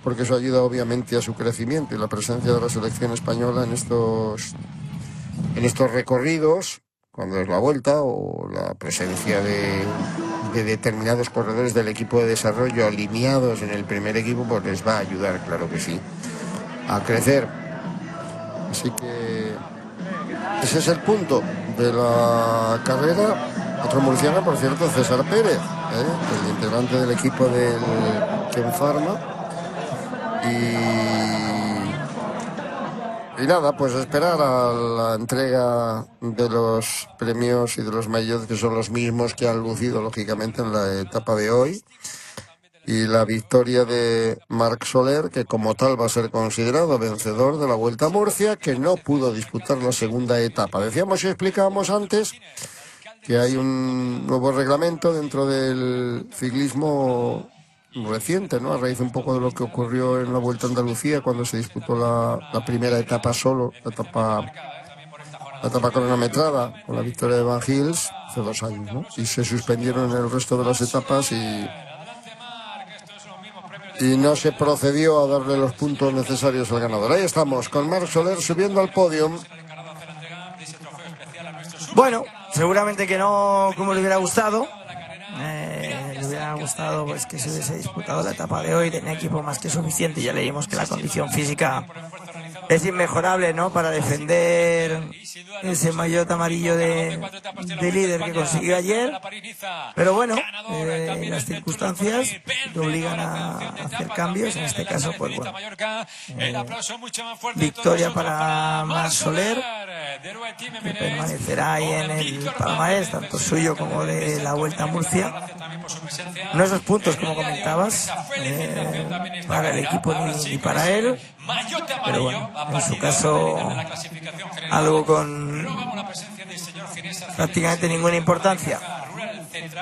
porque eso ayuda obviamente a su crecimiento, y la presencia de la selección española en estos recorridos, cuando es la vuelta, o la presencia de determinados corredores del equipo de desarrollo alineados en el primer equipo, pues les va a ayudar, claro que sí, a crecer. Así que ese es el punto de la carrera. Otro murciano, por cierto, César Pérez, el integrante del equipo del Ken Pharma. Y nada, pues esperar a la entrega de los premios y de los maillots, que son los mismos que han lucido lógicamente en la etapa de hoy, y la victoria de Marc Soler, que como tal va a ser considerado vencedor de la Vuelta a Murcia, que no pudo disputar la segunda etapa. Decíamos y explicábamos antes que hay un nuevo reglamento dentro del ciclismo reciente, ¿no? A raíz un poco de lo que ocurrió en la Vuelta a Andalucía, cuando se disputó la primera etapa solo, la etapa cronometrada, con la victoria de Van Gils hace 2 años, ¿no? Y se suspendieron el resto de las etapas, y no se procedió a darle los puntos necesarios al ganador. Ahí estamos, con Marc Soler subiendo al podio. Bueno, seguramente que no como le hubiera gustado. Le hubiera gustado pues que se hubiese disputado la etapa de hoy. Tenía equipo más que suficiente. Ya leímos que la condición física es inmejorable, ¿no? Para defender ese maillot amarillo de líder que consiguió ayer. Pero bueno, las circunstancias te obligan a hacer cambios. En este caso, pues bueno, victoria para Marc Soler, que permanecerá ahí en el palmarés, tanto suyo como de la Vuelta a Murcia. No esos puntos, como comentabas, para el equipo ni para él, pero bueno, en su caso algo con prácticamente ninguna importancia.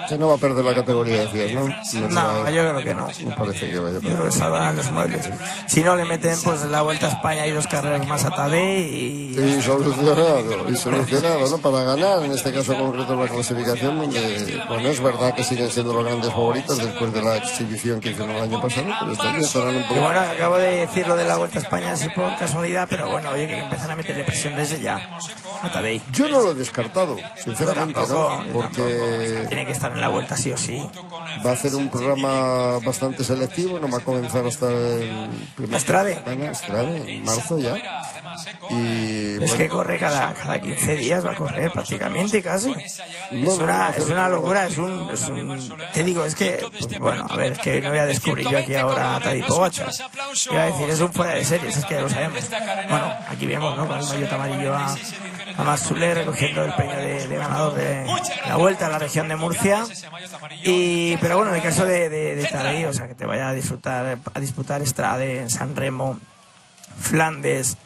Se no va a perder la categoría, decías, ¿no? No, yo creo que no. Me parece que vaya a Yo creo que salvarán los muebles. Si no, le meten pues la Vuelta a España y 2 carreras más a Tadej y solucionado, ¿no? Para ganar, en este caso concreto, la clasificación, donde, bueno, es verdad que siguen siendo los grandes favoritos después de la exhibición que hicieron el año pasado, pero este año estarán un poco... Y bueno, acabo de decir lo de la Vuelta a España así por casualidad, pero bueno, oye, que empezar a meterle presión desde ya a Tadej. Yo no lo he descartado, sinceramente, ¿no? Porque tiene que estar en la Vuelta sí o sí. Va a hacer un programa bastante selectivo, no va a comenzar hasta el primer... Estrade, en marzo ya. Y es bueno, que corre cada 15 días, va a correr prácticamente casi. Es una locura, te digo, es que, pues, bueno, a ver, es que no voy a descubrir yo aquí ahora a Tadej Pogačar. Iba a decir, es un fuera de series, es que ya lo sabemos. Bueno, aquí vemos, ¿no? Con el maillot amarillo a Marc Soler recogiendo el premio de ganador de la Vuelta a la región de Murcia. Pero bueno, en el caso de Tadej, o sea, que te vaya a disputar Estrade, San Remo, Flandes,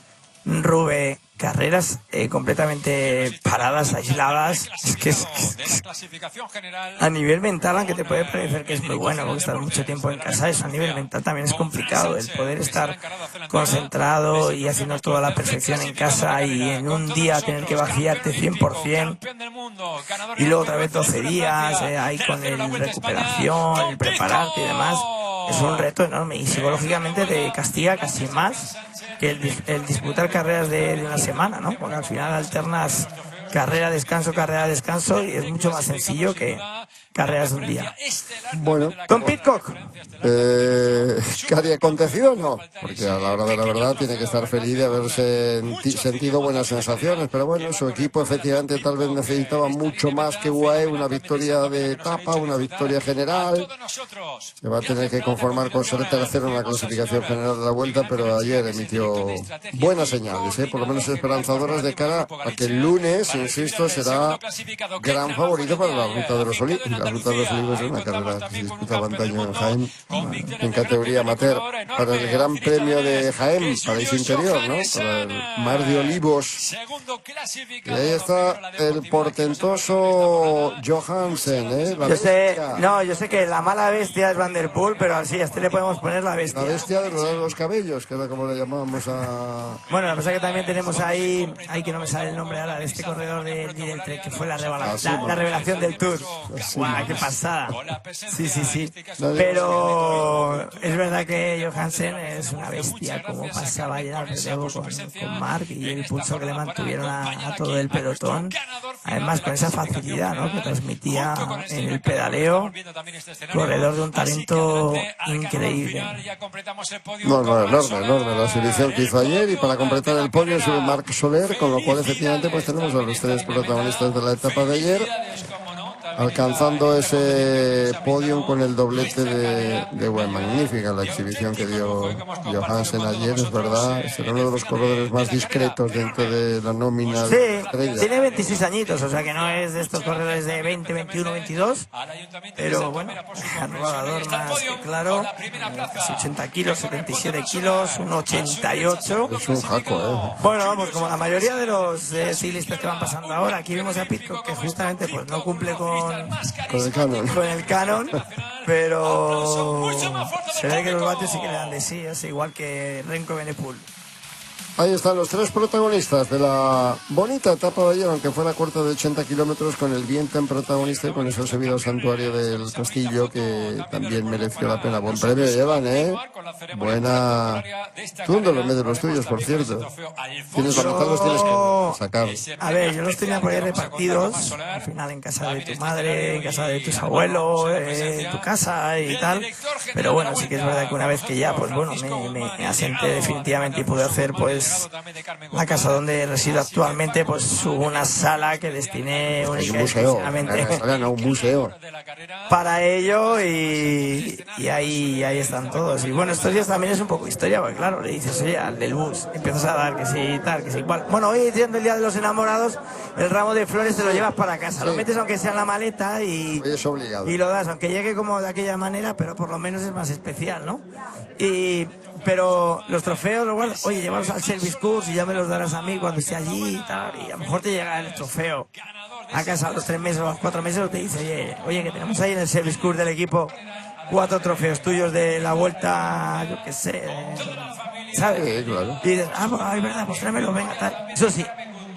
Roubaix, carreras completamente paradas, aisladas. Es que a nivel mental, aunque te puede parecer que es muy bueno porque estar mucho tiempo en casa, eso a nivel mental también es complicado, el poder estar concentrado y haciendo toda la perfección en casa, y en un día tener que vaciarte 100% y luego otra vez 12 días ahí con el recuperación, el prepararte y demás. Es un reto enorme, y psicológicamente te castiga casi más que el disputar carreras de una semana, ¿no? Porque al final alternas carrera, descanso, y es mucho más sencillo que carreras de un día. Bueno, Don Pidcock. ¿qué haría acontecido? No, porque a la hora de la verdad tiene que estar feliz de haber sentido buenas sensaciones, pero bueno, su equipo efectivamente tal vez necesitaba mucho más que UAE, una victoria de etapa, una victoria general. Se va a tener que conformar con ser tercero en la clasificación general de la Vuelta, pero ayer emitió buenas señales, por lo menos esperanzadoras de cara a que el lunes, insisto, será gran favorito para la Ruta de los Olivos. La Ruta de los Olivos es una carrera que se disputaba antaño en Jaén, en categoría amateur, para el Gran Premio de Jaén, paraíso interior, ¿no? Para el Mar de Olivos. Y ahí está el portentoso Johansen, Yo sé que la mala bestia es Van der Poel, pero así a este le podemos poner la bestia. La bestia de los cabellos, que era como le llamábamos a... Bueno, la cosa es que también tenemos ahí que no me sale el nombre ahora, de este corredor de Lidl, que fue la revelación del Tour. ¡Guau, qué pasada! Sí. Pero es verdad que Johansen es una bestia, como pasaba ya el relevo con Marc y el pulso que le mantuvieron a todo el pelotón. Además, con esa facilidad, ¿no?, que transmitía en el pedaleo. Corredor de un talento increíble. No, enorme la selección que hizo ayer, y para completar el podio sube Marc Soler, con lo cual efectivamente pues tenemos a los tres protagonistas de la etapa de ayer alcanzando ese podium con el doblete de buen. Magnífica la exhibición que dio Johansen ayer, es verdad. Será uno de los corredores más discretos dentro de la nómina. Sí, tiene 26 añitos, o sea que no es de estos corredores de 20, 21, 22, pero bueno, un rodador más claro, casi 80 kilos, 77 kilos, un 88. Es un jaco, Bueno, vamos, como la mayoría de los ciclistas que van pasando ahora. Aquí vemos a Pidcock, que justamente pues no cumple con el canon, pero se ve que los vatios sí que le dan de sí, es igual que Remco Evenepoel. Ahí están los tres protagonistas de la bonita etapa de ayer, aunque fue la corta de 80 kilómetros, con el viento en protagonista y con ese subido santuario del Castillo, que también mereció la pena. Buen premio llevan, buena. Tú no los metes los tuyos, por cierto. Tienes los tienes que sacar. A ver, yo los tenía por ahí repartidos, al final en casa de tu madre, en casa de tus abuelos, en tu casa y tal. Pero bueno, sí que es verdad que una vez que ya, pues bueno, me asenté definitivamente y pude hacer, pues, la casa donde resido actualmente, pues hubo una sala que destiné única y exclusivamente un museo para ello, y ahí están todos. Y bueno, estos días también es un poco historia, porque claro, le dices, oye, al del bus, empiezas a dar que sí, tal, que sí, igual. Bueno, hoy siendo el Día de los Enamorados, el ramo de flores te lo llevas para casa, lo metes aunque sea en la maleta y lo das, aunque llegue como de aquella manera, pero por lo menos es más especial, ¿no? Pero los trofeos los guardas, oye, llévalos al service course y ya me los darás a mí cuando esté allí y tal, y a lo mejor te llega el trofeo a casa a los 3 meses o a los 4 meses, o te dice, oye, que tenemos ahí en el service course del equipo 4 trofeos tuyos de la Vuelta, yo qué sé, ¿sabes? Sí, claro. Y dices, es verdad, pues tráemelo, venga, tal. Eso sí,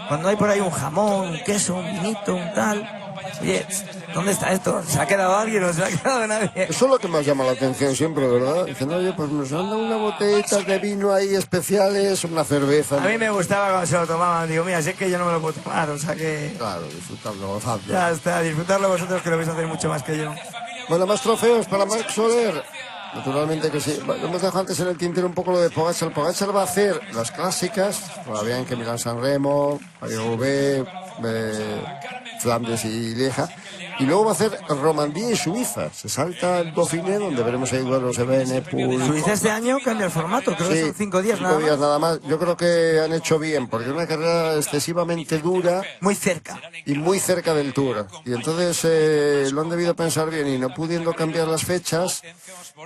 cuando hay por ahí un jamón, un queso, un vinito, un tal, oye, ¿dónde está esto? ¿Se ha quedado alguien o se ha quedado nadie? Eso es lo que más llama la atención siempre, ¿verdad? Dicen, oye, pues nos han dado una botellita de vino ahí especiales, una cerveza. A mí me gustaba cuando se lo tomaban. Digo, mira, si es que yo no me lo puedo tomar, o sea que... Claro, disfrutarlo, gozarlo. Ya está, disfrutarlo vosotros, que lo vais a hacer mucho más que yo. Bueno, más trofeos para Marc Soler. Naturalmente que sí. Bueno, hemos dejado antes en el tintero un poco lo de Pogačar. Pogačar va a hacer las clásicas, todavía en que Milán-San Remo, Paris-Roubaix, Flandes y Lieja. Y luego va a hacer Romandía y Suiza. Se salta el Dauphiné, donde veremos ahí los Evenepoel. Suiza este año cambia el formato, creo que son 5 días nada más. 5 días nada más. Yo creo que han hecho bien, porque es una carrera excesivamente dura. Muy cerca. Y muy cerca del Tour. Y entonces lo han debido pensar bien, y no pudiendo cambiar las fechas,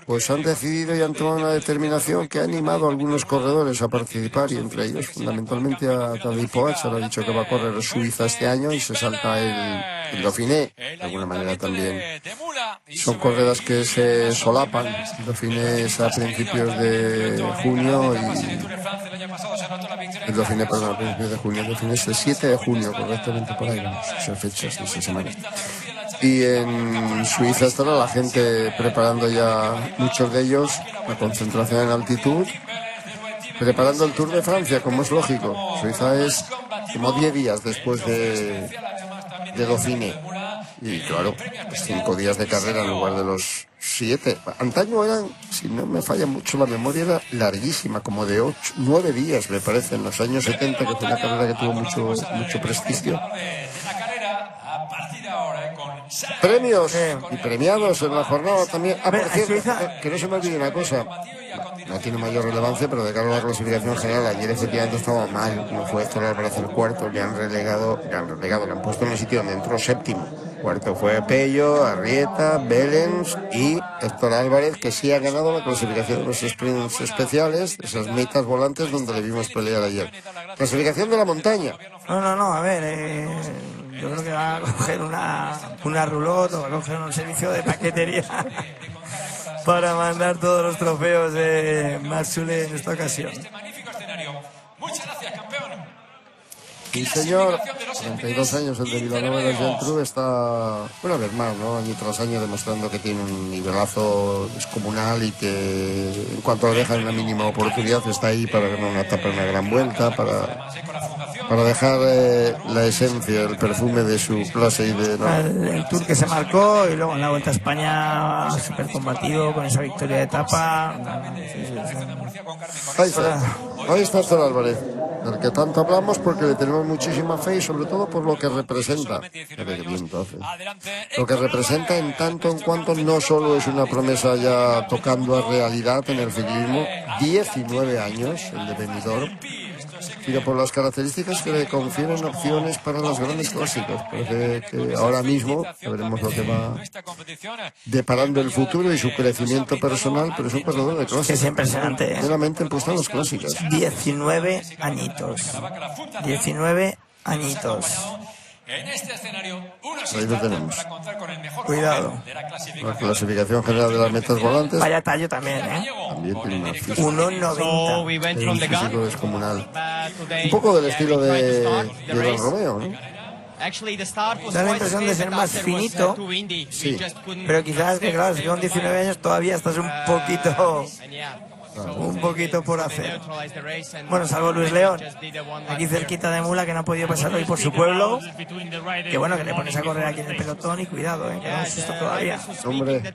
pues han decidido y han tomado una determinación que ha animado a algunos corredores a participar, y entre ellos fundamentalmente a Tadej Pogačar. Ha dicho que va a correr Suiza este año y se salta el Dauphiné. De alguna manera también son carreras que se solapan. El Dauphiné es a principios de junio y el Dauphiné, perdón, a principios de junio. El Dauphiné es el 7 de junio, correctamente, por ahí vamos, esas fechas de esa semana. Y en Suiza estará la gente preparando ya, muchos de ellos, la concentración en altitud, preparando el Tour de Francia, como es lógico. Suiza es como 10 días después de Dauphiné. Y claro, 5 días de carrera en lugar de los 7. Antaño eran, si no me falla mucho la memoria, era larguísima, como de 8, 9 días, me parece, en los años 70, que fue una carrera que tuvo mucho prestigio. Premios y premiados en la jornada también. Ah, por cierto, que no se me olvide una cosa. No tiene mayor relevancia, pero de cara a la clasificación general, ayer efectivamente estaba mal, no fue Héctor para hacer cuarto, le han relegado, le han puesto en el sitio donde entró séptimo. Cuarto fue Pello, Arrieta, Belens y Héctor Álvarez, que sí ha ganado la clasificación de los sprints especiales, esas metas volantes donde le vimos pelear ayer. Clasificación de la montaña. No, a ver, yo creo que va a coger una roulotte o va a coger un servicio de paquetería para mandar todos los trofeos de Marsule en esta ocasión. Muchas gracias, campeón. Sí, señor. 32 años el de Vilanova de la Geltrú está, una vez más, ¿no? Año tras año demostrando que tiene un nivelazo descomunal y que en cuanto le dejan una mínima oportunidad está ahí para ganar una etapa en una gran vuelta, para dejar la esencia, el perfume de su clase y de... ¿no? El Tour que se marcó y luego en la Vuelta a España súper combatido con esa victoria de etapa. Ahí está Héctor Álvarez, del que tanto hablamos porque le tenemos muchísima fe y sobre todo por lo que representa. Lo que representa en tanto en cuanto no solo es una promesa ya tocando a realidad en el ciclismo, 19 años el de Benidorm, sino por las características que le confieren opciones para los grandes clásicos. Parece que ahora mismo veremos lo que va deparando el futuro y su crecimiento personal, pero es un corredor de clásicos. Es impresionante, ¿eh? Plenamente impuesto a los clásicos. 19 añitos. 19 añitos. En este escenario, Ahí lo tenemos. Cuidado. La clasificación general de las metas volantes Vaya tallo también, ¿eh? también tiene una física. 1,90. Un físico descomunal. Un poco del estilo de Iván Romeo, ¿no? Da la impresión de ser más finito, Sí. pero quizás que claro, si con 19 años todavía estás un poquito por hacer. Bueno, salvo Luis León, aquí cerquita de Mula, que no ha podido pasar hoy por su pueblo, que bueno, que le pones a correr aquí en el pelotón y cuidado, que no es esto todavía. Hombre,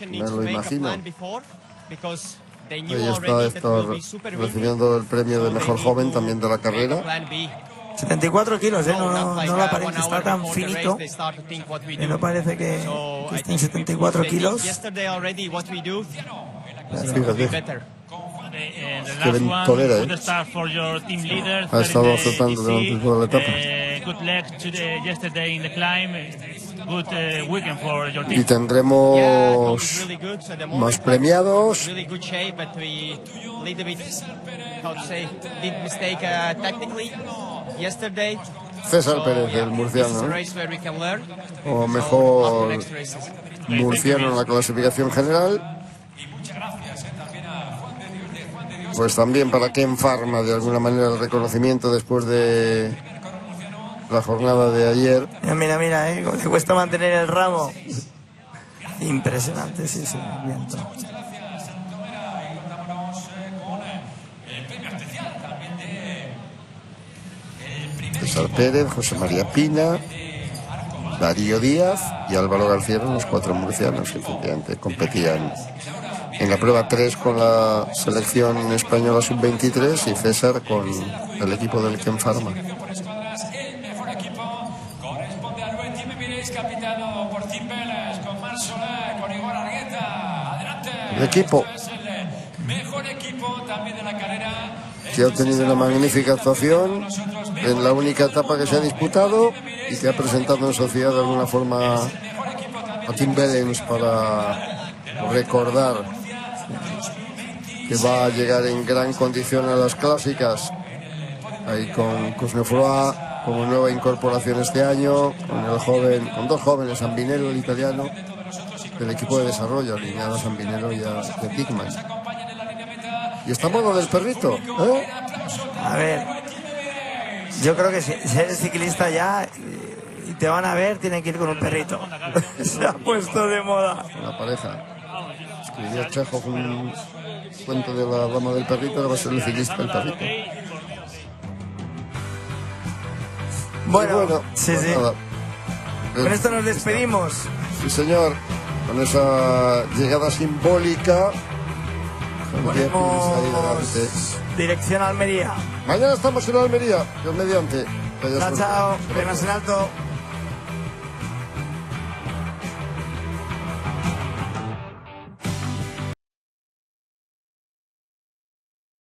me lo imagino. Ahí está Héctor recibiendo el premio de mejor joven también de la carrera. 74 kilos, no aparenta, está tan finito que no parece que esté en 74 kilos. Fíjate. Qué ventolera, ¿eh? Ha estado azotando durante toda la etapa. Y tendremos más premiados. César Pérez, el murciano, ¿no? O mejor murciano en la clasificación general. Pues también para Ken Pharma, de alguna manera, el reconocimiento después de la jornada de ayer. Mira, cómo le cuesta mantener el ramo. Impresionante, sí, viento. César Pérez, José María Pina, Darío Díaz y Álvaro García eran los 4 murcianos que efectivamente competían en la prueba 3 con la selección española sub-23 y César con el equipo del Ken Pharma. El mejor equipo corresponde al buen Team Emirates, capitano por Tim Vélez, con Marc Soler, con Igor Argueta. Adelante. El equipo Mejor equipo también de la carrera. que ha tenido una magnífica actuación en la única etapa que se ha disputado y que ha presentado en sociedad de alguna forma a Tim Vélez para recordar que va a llegar en gran condición a las clásicas, ahí con Cosnefroy como nueva incorporación este año, con 2 jóvenes, Zambinello, el italiano, del equipo de desarrollo, alineado a Zambinello y a Pickman. Y está modo del perrito, ¿eh? A ver, yo creo que si eres ciclista ya y te van a ver, tienen que ir con un perrito. Se ha puesto de moda. La pareja. Escribió Chejo un cuento de la dama del perrito, ahora va a ser el ciclista del perrito. Bueno, sí. Nada. Con esto nos despedimos. Sí, señor. Con esa llegada simbólica. Ponemos dirección a Almería. Mañana estamos en Almería, Dios mediante. Chao, chao. Penas en alto.